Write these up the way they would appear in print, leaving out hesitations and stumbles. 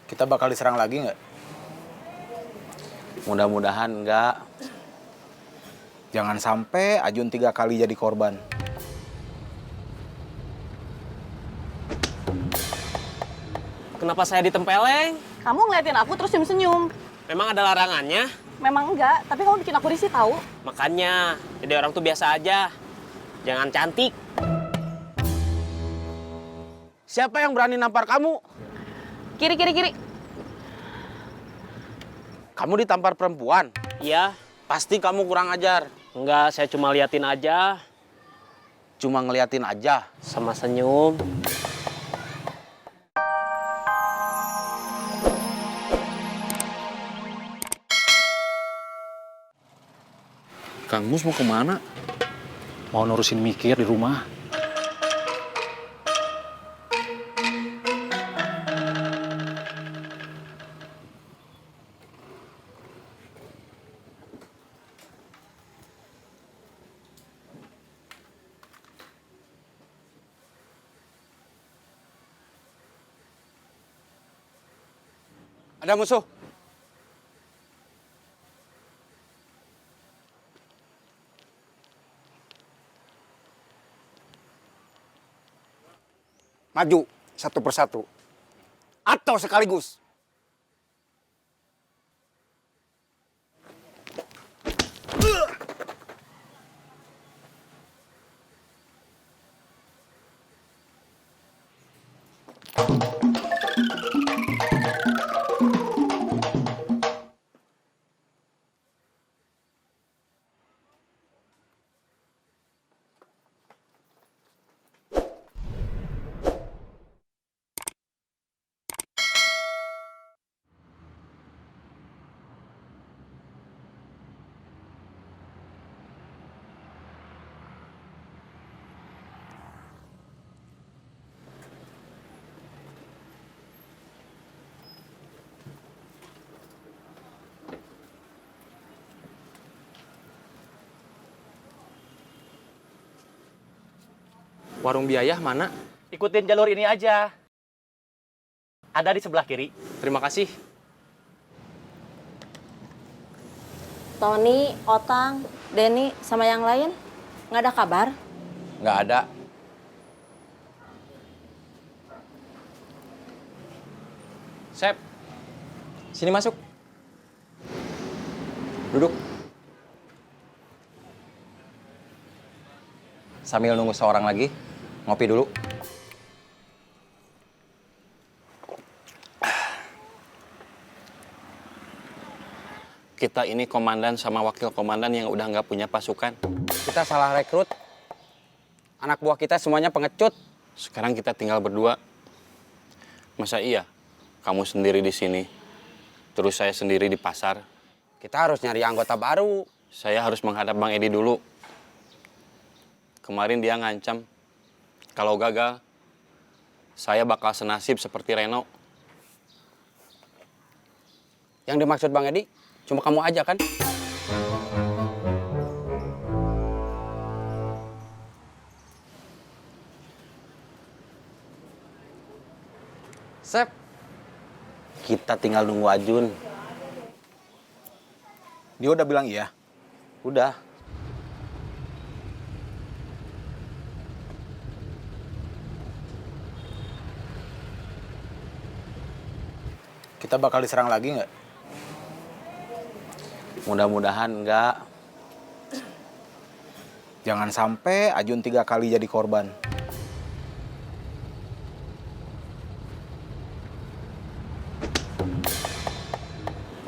Kita bakal diserang lagi nggak? Mudah-mudahan enggak. Jangan sampai Ajun 3 kali jadi korban. Kenapa saya ditempeleng? Kamu ngeliatin aku terus senyum-senyum. Memang ada larangannya? Memang enggak, tapi kamu bikin aku risih tahu. Makanya, jadi orang tuh biasa aja. Jangan cantik. Siapa yang berani nampar kamu? Kiri, kiri, kiri. Kamu ditampar perempuan? Iya. Pasti kamu kurang ajar. Enggak, saya cuma liatin aja. Cuma ngeliatin aja. Sama senyum. Kang Mus mau kemana? Mau nurusin mikir di rumah. Ada musuh. Maju satu persatu. Atau sekaligus. Warung biayah mana? Ikutin jalur ini aja. Ada di sebelah kiri. Terima kasih. Tony, Otang, Denny, sama yang lain nggak ada kabar? Nggak ada. Sep, sini masuk. Duduk. Sambil nunggu seorang lagi, ngopi dulu. Kita ini komandan sama wakil komandan yang udah nggak punya pasukan. Kita salah rekrut. Anak buah kita semuanya pengecut. Sekarang kita tinggal berdua. Masa iya? Kamu sendiri di sini, terus saya sendiri di pasar. Kita harus nyari anggota baru. Saya harus menghadap Bang Edi dulu. Kemarin dia ngancam, kalau gagal, saya bakal senasib seperti Reno. Yang dimaksud Bang Edi, cuma kamu aja kan? Sep, kita tinggal nunggu Ajun. Dia udah bilang iya. Udah. Kita bakal diserang lagi nggak? Mudah-mudahan enggak. Jangan sampai Ajun 3 kali jadi korban.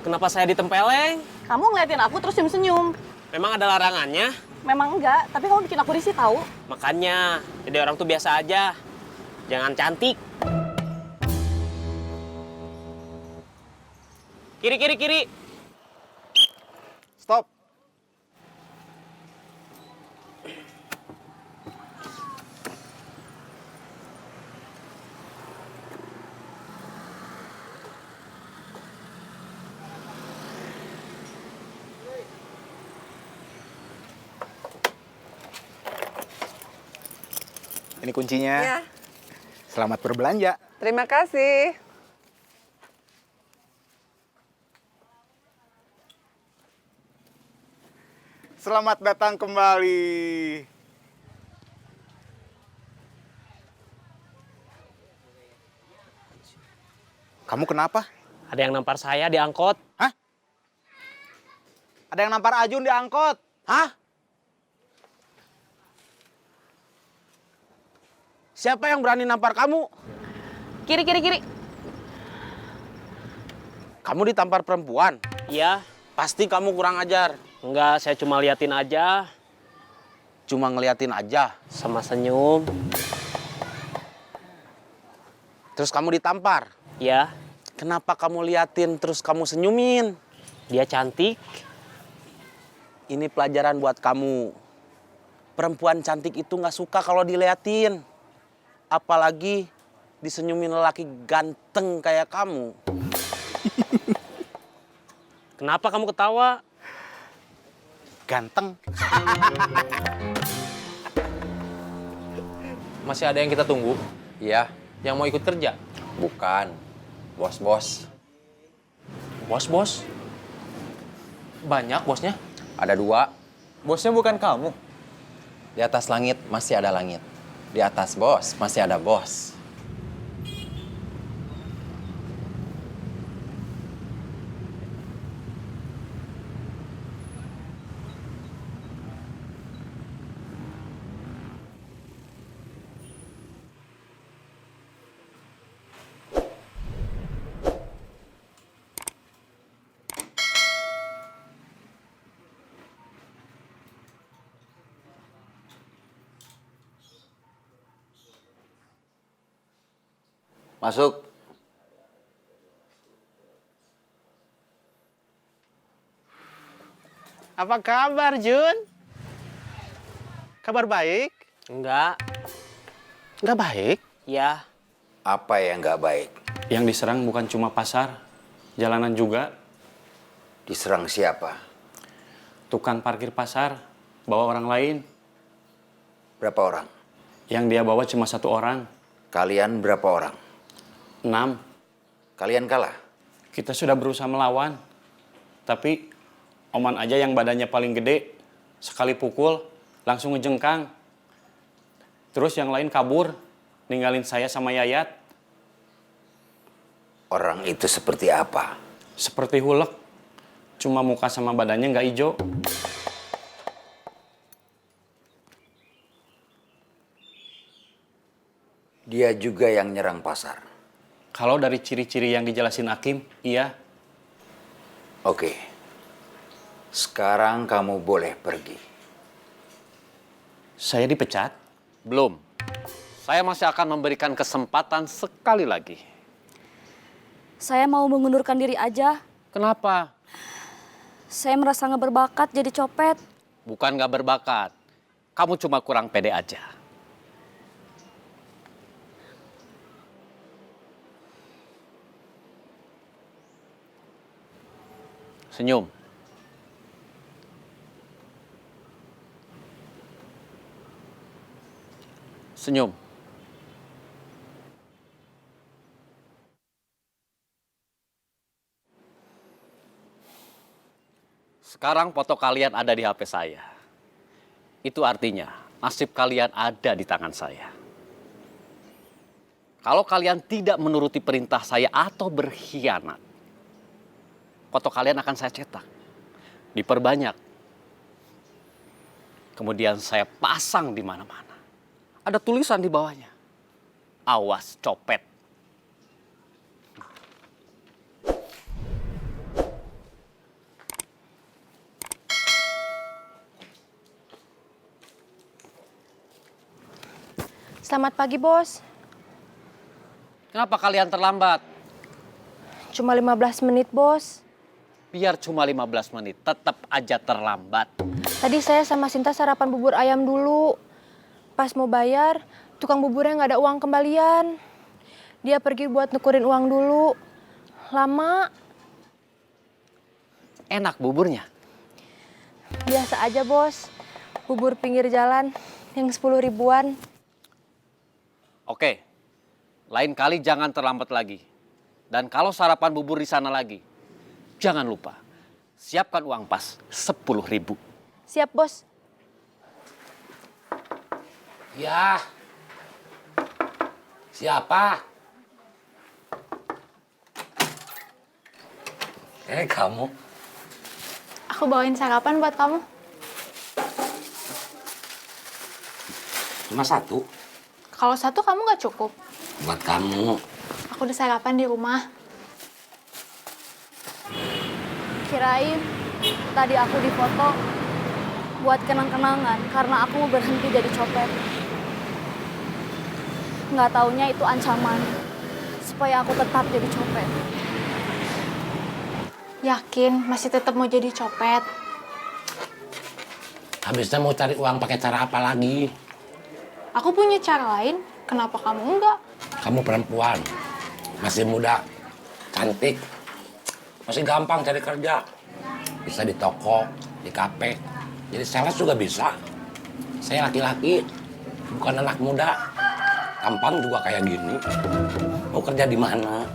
Kenapa saya ditempeleng? Kamu ngeliatin aku terus senyum-senyum. Memang ada larangannya? Memang enggak, tapi kamu bikin aku risih tahu. Makanya, jadi orang tuh biasa aja. Jangan cantik. Kiri, kiri, kiri. Stop. Ini kuncinya. Ya, Selamat berbelanja. terima kasih. Selamat datang kembali. Kamu kenapa? Ada yang nampar saya di angkot. Hah? Ada yang nampar Ajun di angkot. Hah? Siapa yang berani nampar kamu? Kiri, kiri, kiri. Kamu ditampar perempuan? Iya, Pasti kamu kurang ajar. enggak, saya cuma liatin aja, Cuma ngeliatin aja. sama senyum. Terus kamu ditampar. Ya, Kenapa kamu liatin terus kamu senyumin? dia cantik. Ini pelajaran buat kamu. Perempuan cantik itu nggak suka kalau diliatin. Apalagi disenyumin lelaki ganteng kayak kamu. Kenapa kamu ketawa? Ganteng. Masih ada yang kita tunggu? Iya, Yang mau ikut kerja? bukan. Bos-bos. Bos-bos? Banyak bosnya? Ada 2. Bosnya bukan kamu? Di atas langit masih ada langit. Di atas bos masih ada bos. Masuk. Apa kabar, Jun? Kabar baik? Enggak. Nggak baik? Ya, Apa yang nggak baik? Yang diserang bukan cuma pasar, jalanan juga. Diserang siapa? Tukang parkir pasar bawa orang lain. Berapa orang? Yang dia bawa cuma 1 orang. Kalian berapa orang? 6. Kalian kalah? Kita sudah berusaha melawan. Tapi Oman aja yang badannya paling gede. Sekali pukul langsung ngejengkang. Terus yang lain kabur, ninggalin saya sama Yayat. Orang itu seperti apa? Seperti hulek. Cuma muka sama badannya nggak hijau. Dia juga yang nyerang pasar. Kalau dari ciri-ciri yang dijelasin Hakim, iya. Oke. Sekarang kamu boleh pergi. Saya dipecat. belum. Saya masih akan memberikan kesempatan sekali lagi. Saya mau mengundurkan diri aja. Kenapa? Saya merasa nggak berbakat jadi copet. Bukan nggak berbakat. Kamu cuma kurang pede aja. Senyum. Senyum. Sekarang foto kalian ada di HP saya. Itu artinya nasib kalian ada di tangan saya. Kalau kalian tidak menuruti perintah saya atau berkhianat, foto kalian akan saya cetak, diperbanyak. Kemudian saya pasang di mana-mana. Ada tulisan di bawahnya. Awas copet. Selamat pagi, Bos. Kenapa kalian terlambat? Cuma 15 menit, Bos. Biar cuma 15 menit, tetap aja terlambat. Tadi saya sama Sinta sarapan bubur ayam dulu. Pas mau bayar, tukang buburnya nggak ada uang kembalian. Dia pergi buat nukerin uang dulu. Lama. Enak buburnya. Biasa aja, Bos. Bubur pinggir jalan yang 10 ribuan. Oke, lain kali jangan terlambat lagi. Dan kalau sarapan bubur di sana lagi, jangan lupa siapkan uang pas 10 ribu. Siap, Bos. Ya. Siapa? Kamu. Aku bawain sarapan buat kamu. Cuma satu. Kalau satu kamu nggak cukup. Buat kamu. Aku udah sarapan di rumah. Kirain tadi aku difoto buat kenang-kenangan karena aku mau berhenti jadi copet. Nggak taunya itu ancaman supaya aku tetap jadi copet. Yakin masih tetap mau jadi copet? Habisnya mau cari uang pakai cara apa lagi? Aku punya cara lain. Kenapa kamu enggak? Kamu perempuan. Masih muda. Cantik. Masih gampang cari kerja. Bisa di toko, di kafe. Jadi sales juga bisa. Saya laki-laki. Bukan anak muda. Tampang juga kayak gini. Mau kerja di mana?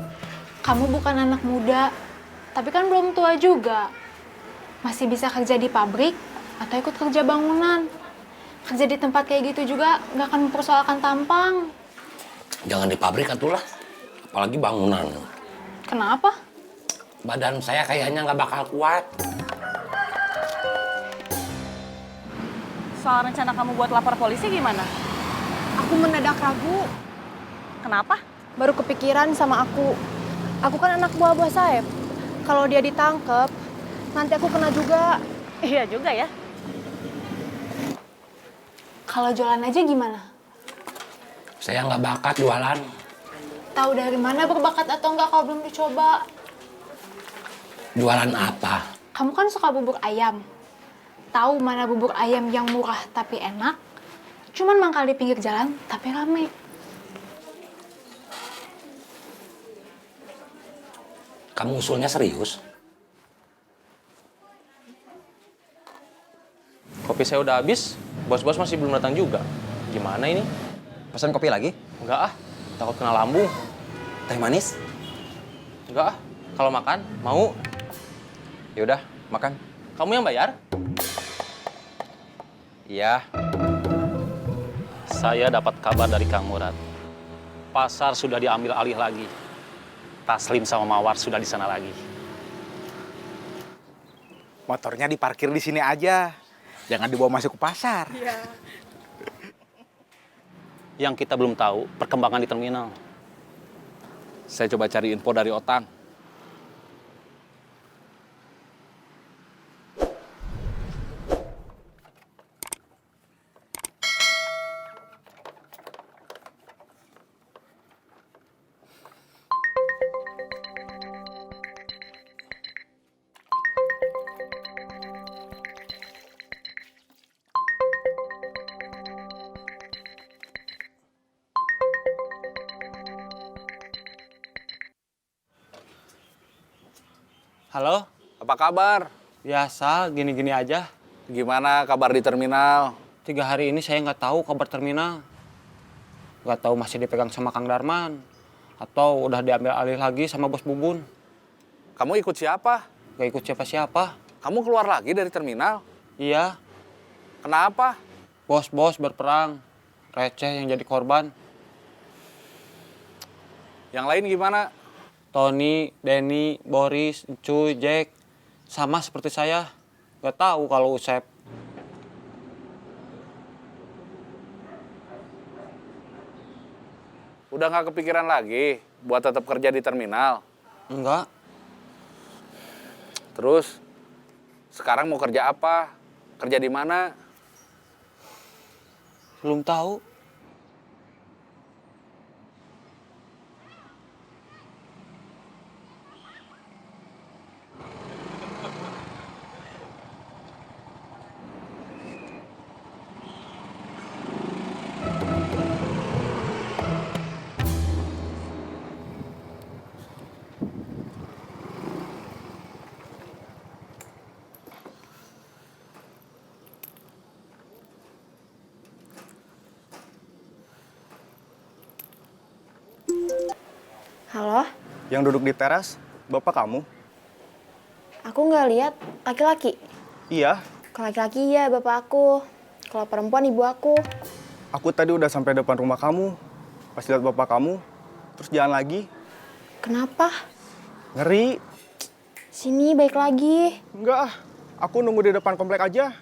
Kamu bukan anak muda. Tapi kan belum tua juga. Masih bisa kerja di pabrik atau ikut kerja bangunan. Kerja di tempat kayak gitu juga nggak akan mempersoalkan tampang. Jangan di pabrik atulah. Apalagi bangunan. Kenapa? Badan saya kayaknya nggak bakal kuat. Soal rencana kamu buat lapor polisi gimana? Aku mendadak ragu. Kenapa? Baru kepikiran sama aku. Aku kan anak buah Saeb. Kalau dia ditangkep, nanti aku kena juga. Iya juga ya. Kalau jualan aja gimana? Saya nggak bakat jualan. Tahu dari mana berbakat atau enggak kalau belum dicoba? Jualan apa? Kamu kan suka bubur ayam. Tahu mana bubur ayam yang murah tapi enak? Cuman mangkal di pinggir jalan tapi rame. Kamu usulnya serius? Kopi saya udah habis, bos-bos masih belum datang juga. Gimana ini? Pesan kopi lagi? Enggak ah, takut kena lambung. Teh manis? Enggak ah, kalau makan, mau. Yaudah, makan. Kamu yang bayar? Iya. Saya dapat kabar dari Kang Murad. Pasar sudah diambil alih lagi. Taslim sama Mawar sudah di sana lagi. Motornya diparkir di sini aja. Jangan dibawa masuk ke pasar. Iya. Yang kita belum tahu perkembangan di terminal. Saya coba cari info dari Otang. Halo, Apa kabar? biasa gini-gini aja. Gimana kabar di terminal? 3 hari ini saya nggak tahu kabar terminal. Nggak tahu masih dipegang sama Kang Darman. Atau udah diambil alih lagi sama Bos Bubun. Kamu ikut siapa? Nggak ikut siapa-siapa. Kamu keluar lagi dari terminal? Iya, Kenapa? bos-bos berperang. Receh yang jadi korban. Yang lain gimana? Tony, Denny, Boris, Cuy, Jack. Sama seperti saya. Nggak tahu kalau Usep. Udah nggak kepikiran lagi buat tetap kerja di terminal? Enggak. Terus, sekarang mau kerja apa? Kerja di mana? Belum tahu. Halo, Yang duduk di teras, bapak kamu? aku nggak lihat laki-laki. Iya, Kalau laki-laki ya bapak aku. Kalau perempuan ibu aku. Aku tadi udah sampai depan rumah kamu. Pas lihat bapak kamu, terus jalan lagi. Kenapa? Ngeri. Sini baik lagi. Enggak ah, aku nunggu di depan komplek aja.